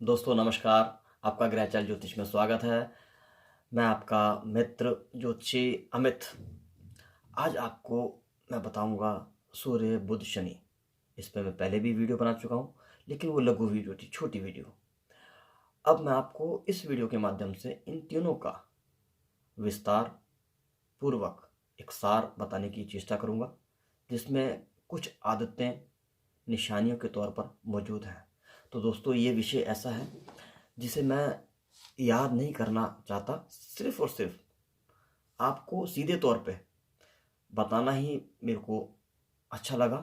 दोस्तों नमस्कार। आपका ग्रहचाल ज्योतिष में स्वागत है। मैं आपका मित्र ज्योतिषी अमित। आज आपको मैं बताऊंगा सूर्य बुध शनि। इस पर मैं पहले भी वीडियो बना चुका हूं, लेकिन वो लघु वीडियो थी, छोटी वीडियो। अब मैं आपको इस वीडियो के माध्यम से इन तीनों का विस्तार पूर्वक एक सार बताने की चेष्टा करूंगा, जिसमें कुछ आदतें निशानियों के तौर पर मौजूद हैं। तो दोस्तों, ये विषय ऐसा है जिसे मैं याद नहीं करना चाहता, सिर्फ और सिर्फ आपको सीधे तौर पे बताना ही मेरे को अच्छा लगा,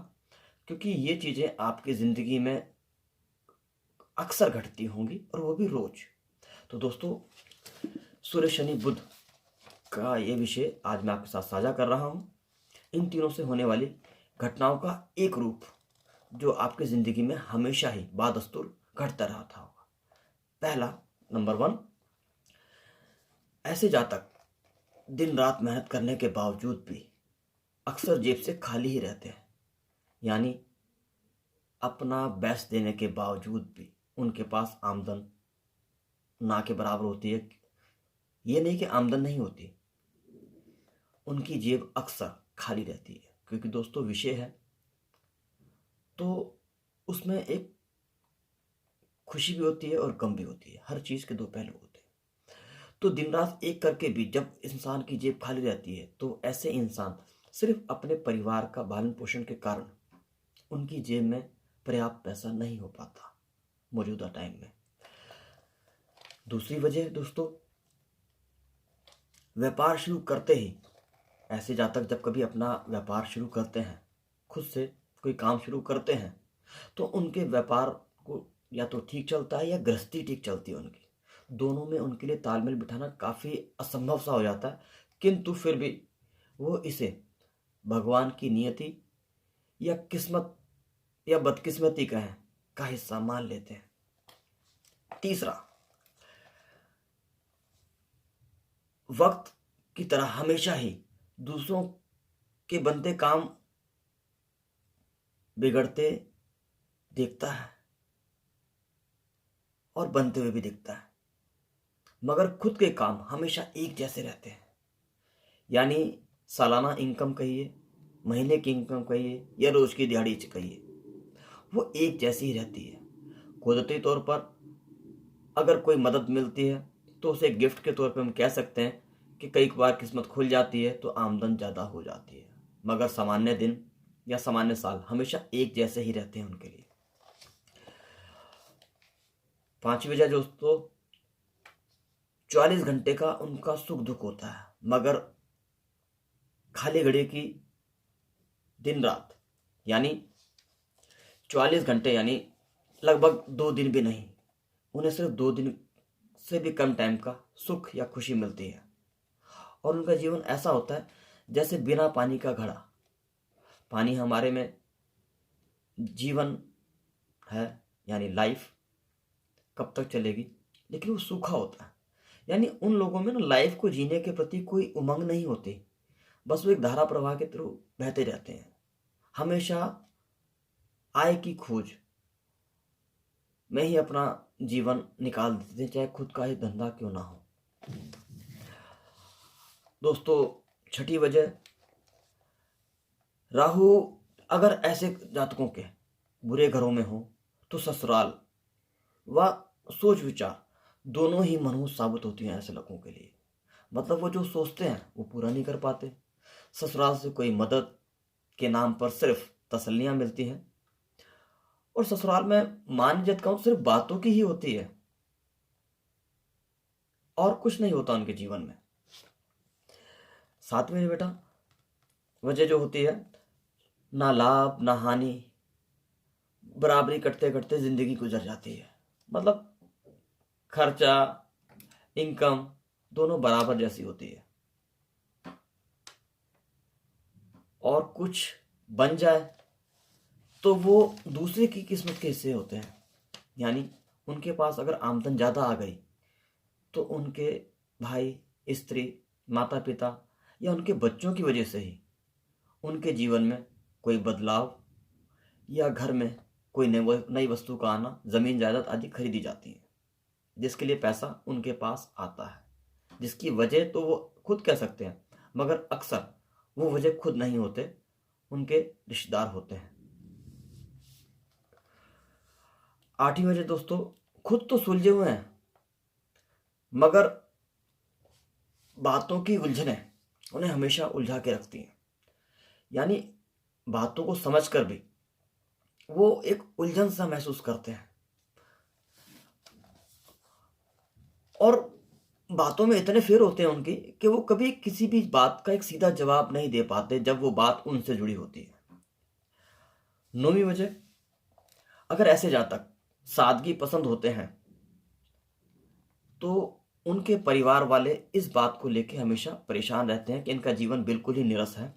क्योंकि ये चीज़ें आपकी ज़िंदगी में अक्सर घटती होंगी और वो भी रोज़। तो दोस्तों, सूर्य शनि बुध का ये विषय आज मैं आपके साथ साझा कर रहा हूँ। इन तीनों से होने वाली घटनाओं का एक रूप जो आपकी ज़िंदगी में हमेशा ही बादस्तूर घटता रहता होगा। पहला, नंबर 1, ऐसे जातक दिन रात मेहनत करने के बावजूद भी अक्सर जेब से खाली ही रहते हैं। यानी अपना बेस्ट देने के बावजूद भी उनके पास आमदन ना के बराबर होती है। ये नहीं कि आमदन नहीं होती, उनकी जेब अक्सर खाली रहती है। क्योंकि दोस्तों, विषय है तो उसमें एक खुशी भी होती है और गम भी होती है। हर चीज़ के दो पहलू होते हैं। तो दिन रात एक करके भी जब इंसान की जेब खाली रहती है, तो ऐसे इंसान सिर्फ अपने परिवार का पालन पोषण के कारण उनकी जेब में पर्याप्त पैसा नहीं हो पाता मौजूदा टाइम में। दूसरी वजह दोस्तों, व्यापार शुरू करते ही ऐसे जातक जब कभी अपना व्यापार शुरू करते हैं, खुद से कोई काम शुरू करते हैं, तो उनके व्यापार को या तो ठीक चलता है या गृहस्थी ठीक चलती है उनकी। दोनों में उनके लिए तालमेल बिठाना काफ़ी असंभव सा हो जाता है, किंतु फिर भी वो इसे भगवान की नियति या किस्मत या बदकिस्मती कहें का हिस्सा मान लेते हैं। तीसरा, वक्त की तरह हमेशा ही दूसरों के बनते काम बिगड़ते देखता है और बनते हुए भी दिखता है, मगर खुद के काम हमेशा एक जैसे रहते हैं। यानी सालाना इनकम कहिए, महीने की इनकम कहिए या रोज की दिहाड़ी कहिए, वो एक जैसी ही रहती है। कुदरती तौर पर अगर कोई मदद मिलती है तो उसे गिफ्ट के तौर पर हम कह सकते हैं कि कई बार किस्मत खुल जाती है तो आमदन ज़्यादा हो जाती है, मगर सामान्य दिन या सामान्य साल हमेशा एक जैसे ही रहते हैं उनके लिए। पांचवी वजह दोस्तों, 44 घंटे का उनका सुख दुख होता है, मगर खाली घड़ी की दिन रात, यानी 44 घंटे यानी लगभग 2 दिन भी नहीं, उन्हें सिर्फ 2 दिन से भी कम टाइम का सुख या खुशी मिलती है। और उनका जीवन ऐसा होता है जैसे बिना पानी का घड़ा। पानी हमारे में जीवन है, यानी लाइफ कब तक चलेगी, लेकिन वो सूखा होता है। यानी उन लोगों में ना लाइफ को जीने के प्रति कोई उमंग नहीं होती, बस वो एक धारा प्रवाह के थ्रू बहते रहते हैं। हमेशा आय की खोज में ही अपना जीवन निकाल देते हैं, चाहे खुद का ही धंधा क्यों ना हो। दोस्तों, छठी वजह, राहु अगर ऐसे जातकों के बुरे घरों में हो तो ससुराल व सोच विचार दोनों ही मनहूस साबित होती हैं ऐसे लोगों के लिए। मतलब वो जो सोचते हैं वो पूरा नहीं कर पाते। ससुराल से कोई मदद के नाम पर सिर्फ तसल्लियां मिलती हैं, और ससुराल में मान इज्जत कहूं सिर्फ बातों की ही होती है और कुछ नहीं होता उनके जीवन में। सातवीं बेटा वजह जो होती है, ना लाभ ना हानि, बराबरी करते करते जिंदगी गुजर जाती है। मतलब खर्चा इनकम दोनों बराबर जैसी होती है, और कुछ बन जाए तो वो दूसरे की किस्मत के हिस्से होते हैं। यानी उनके पास अगर आमदन ज़्यादा आ गई तो उनके भाई, स्त्री, माता पिता या उनके बच्चों की वजह से ही उनके जीवन में कोई बदलाव या घर में कोई नई वस्तु का आना, ज़मीन जायदाद आदि खरीदी जाती है। जिसके लिए पैसा उनके पास आता है, जिसकी वजह तो वो खुद कह सकते हैं, मगर अक्सर वो वजह खुद नहीं होते, उनके रिश्तेदार होते हैं। 8वीं वजह दोस्तों, खुद तो सुलझे हुए हैं मगर बातों की उलझनें उन्हें हमेशा उलझा के रखती हैं। यानी बातों को समझकर भी वो एक उलझन सा महसूस करते हैं और बातों में इतने फेर होते हैं उनकी कि वो कभी किसी भी बात का एक सीधा जवाब नहीं दे पाते जब वो बात उनसे जुड़ी होती है। 9वीं वजह, अगर ऐसे जातक सादगी पसंद होते हैं तो उनके परिवार वाले इस बात को लेकर हमेशा परेशान रहते हैं कि इनका जीवन बिल्कुल ही नीरस है।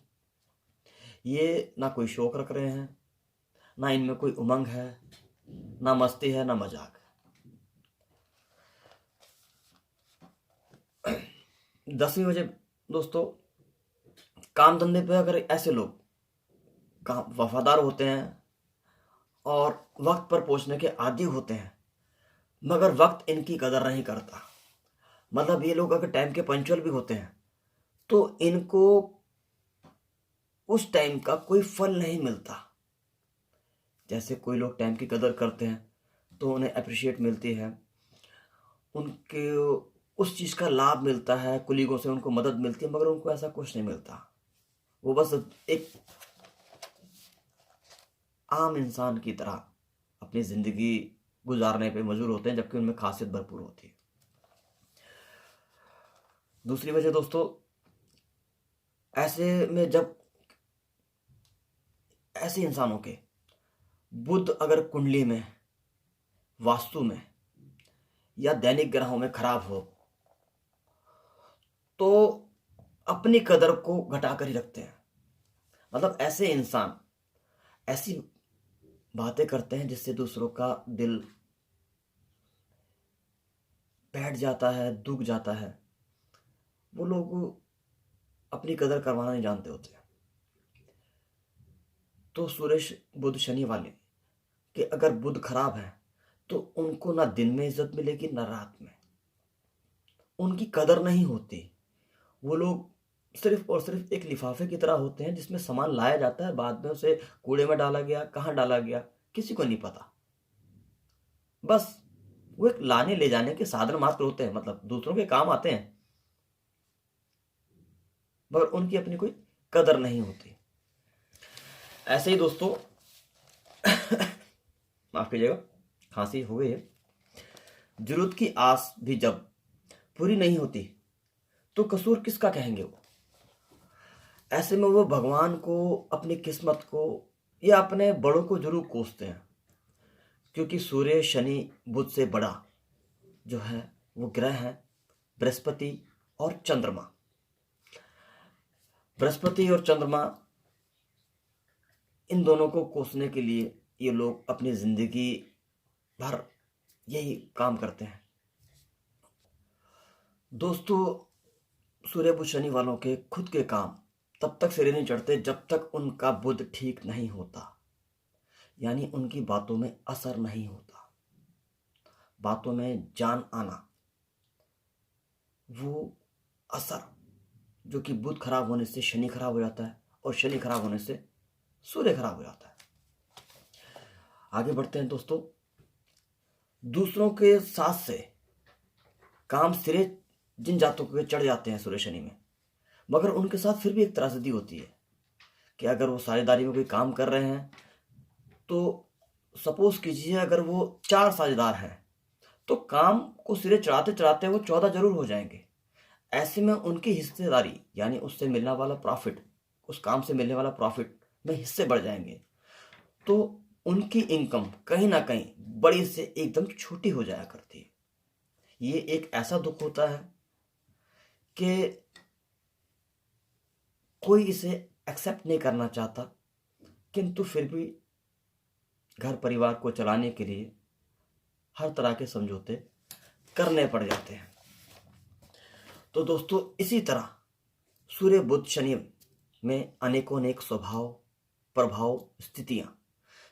ये ना कोई शौक रख रहे हैं, ना इनमें कोई उमंग है, ना मस्ती है, ना मजाक है। 10वीं वजह दोस्तों, काम धंधे पे अगर ऐसे लोग काम वफादार होते हैं और वक्त पर पहुंचने के आदी होते हैं मगर वक्त इनकी कदर नहीं करता, मतलब ये लोग अगर टाइम के पंचुअल भी होते हैं तो इनको उस टाइम का कोई फल नहीं मिलता। जैसे कोई लोग टाइम की कदर करते हैं तो उन्हें अप्रिशिएट मिलती है, उनके उस चीज़ का लाभ मिलता है, कुलीगों से उनको मदद मिलती है, मगर उनको ऐसा कुछ नहीं मिलता। वो बस एक आम इंसान की तरह अपनी ज़िंदगी गुजारने पे मजबूर होते हैं, जबकि उनमें खासियत भरपूर होती है। दूसरी वजह दोस्तों, ऐसे में जब ऐसे इंसानों के बुध अगर कुंडली में, वास्तु में या दैनिक ग्रहों में खराब हो तो अपनी कदर को घटा कर ही रखते हैं। मतलब ऐसे इंसान ऐसी बातें करते हैं जिससे दूसरों का दिल बैठ जाता है, दुख जाता है। वो लोग अपनी कदर करवाना नहीं जानते होते। तो सूर्य बुध शनि वाले कि अगर बुध खराब है तो उनको ना दिन में इज्जत मिलेगी ना रात में, उनकी कदर नहीं होती। वो लोग सिर्फ और सिर्फ एक लिफाफे की तरह होते हैं जिसमें सामान लाया जाता है, बाद में उसे कूड़े में डाला गया, कहाँ डाला गया किसी को नहीं पता। बस वो एक लाने ले जाने के साधन मात्र होते हैं, मतलब दूसरों के काम आते हैं मगर उनकी अपनी कोई कदर नहीं होती। ऐसे ही दोस्तों माफ कीजिएगा, खांसी हो गई है। जरूरत की आस भी जब पूरी नहीं होती तो कसूर किसका कहेंगे वो। ऐसे में वो भगवान को, अपनी किस्मत को या अपने बड़ों को जरूर कोसते हैं, क्योंकि सूर्य शनि बुध से बड़ा जो है वो ग्रह है बृहस्पति और चंद्रमा। बृहस्पति और चंद्रमा, इन दोनों को कोसने के लिए ये लोग अपनी जिंदगी भर यही काम करते हैं। दोस्तों, सूर्य बुध शनि वालों के खुद के काम तब तक सिरे नहीं चढ़ते जब तक उनका बुध ठीक नहीं होता, यानी उनकी बातों में असर नहीं होता, बातों में जान आना। वो असर जो कि बुध खराब होने से शनि खराब हो जाता है और शनि खराब होने से सूर्य खराब हो जाता है। आगे बढ़ते हैं दोस्तों। दूसरों के साथ से काम सिरे जिन जातकों के चढ़ जाते हैं सूर्य शनि में, मगर उनके साथ फिर भी एक त्रासदी होती है कि अगर वो साझेदारी में कोई काम कर रहे हैं तो सपोज कीजिए अगर वो 4 साझेदार हैं तो काम को सिरे चढ़ाते चढ़ाते वो 14 जरूर हो जाएंगे। ऐसे में उनकी हिस्सेदारी यानी उससे मिलने वाला प्रॉफिट, उस काम से मिलने वाला प्रॉफिट में हिस्से बढ़ जाएंगे, तो उनकी इनकम कहीं ना कहीं बड़ी से एकदम छोटी हो जाया करती है। ये एक ऐसा दुख होता है कि कोई इसे एक्सेप्ट नहीं करना चाहता, किंतु फिर भी घर परिवार को चलाने के लिए हर तरह के समझौते करने पड़ जाते हैं। तो दोस्तों, इसी तरह सूर्य बुध शनि में अनेकों अनेक स्वभाव, प्रभाव, स्थितियां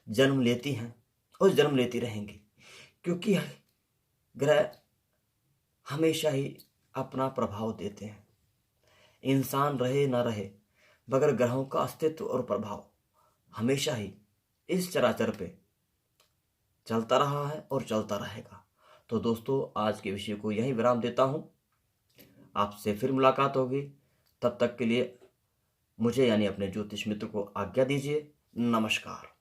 जन्म लेती हैं और जन्म लेती रहेंगी, क्योंकि ग्रह हमेशा ही अपना प्रभाव देते हैं। इंसान रहे ना रहे, मगर ग्रहों का अस्तित्व और प्रभाव हमेशा ही इस चराचर पे चलता रहा है और चलता रहेगा। तो दोस्तों, आज के विषय को यहीं विराम देता हूं। आपसे फिर मुलाकात होगी। तब तक के लिए मुझे यानी अपने ज्योतिष मित्र को आज्ञा दीजिए। नमस्कार।